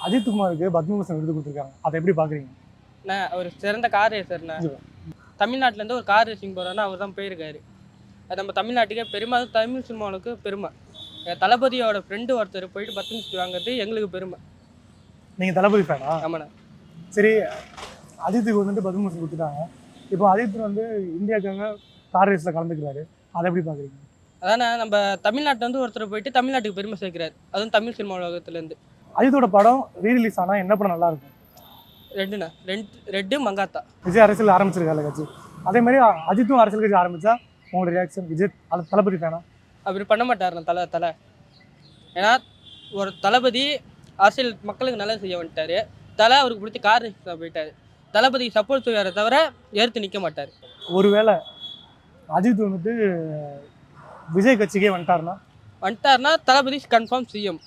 அஜித்குமாருக்கு பத்மபூஷன் விருது கொடுத்துருக்காங்க. அதை எப்படி பார்க்குறீங்க? நான் ஒரு சிறந்த கார் ரேசர்ண்ணே. தமிழ்நாட்டிலேருந்து ஒரு கார் ரேசிங் போகிறாருன்னா அவர் தான் போயிருக்காரு. அது நம்ம தமிழ்நாட்டுக்கே பெருமை, அது தமிழ் சினிமாவுக்கு பெருமை. தளபதியோட ஃப்ரெண்டு ஒருத்தர் போயிட்டு பத்மஸ்ரீ வாங்குறது எங்களுக்கு பெருமை. நீங்கள் தளபதி ஃபேனா? ஆமாண்ணா. சரி, அஜித்துக்கு வந்துட்டு பத்மபூஷன் கொடுத்துட்டாங்க. இப்போ அஜித் வந்து இந்தியாவுக்காக கார் ரேஸில் கலந்துக்கிறாரு. அதை எப்படி பார்க்குறீங்க? அதானே நம்ம தமிழ்நாட்டிலேருந்து ஒருத்தர் போயிட்டு தமிழ்நாட்டுக்கு பெருமை சேர்க்கிறார், அதுவும் தமிழ் சினிமா உலகத்துலேருந்து. அஜித்தோட படம் ரீரிலீஸ் ஆனால் என்ன படம் நல்லா இருக்கும்? ரெட்டு மங்காத்தா. விஜய் அரசியல் ஆரம்பிச்சிருக்காரு கட்சி. அதே மாதிரி அஜித்தும் அரசியல் கட்சி ஆரம்பித்தா உங்களோட ரியாக்ஷன்? விஜய் அது தளபதி ஃபேனா? அப்படி பண்ண மாட்டாருண்ணா தலை. ஏன்னா ஒரு தளபதி அரசியல் மக்களுக்கு நல்லது செய்ய வந்துட்டார். தலை அவருக்கு பிடிச்சி கார் ரேஸ் தான் போயிட்டார். தளபதிக்கு சப்போர்ட் செய்வார தவிர ஏற்று நிற்க மாட்டார். ஒருவேளை அஜித் வந்துட்டு விஜய் கட்சிக்கே வந்துட்டாருன்னா தளபதி கன்ஃபார்ம் சிஎம்.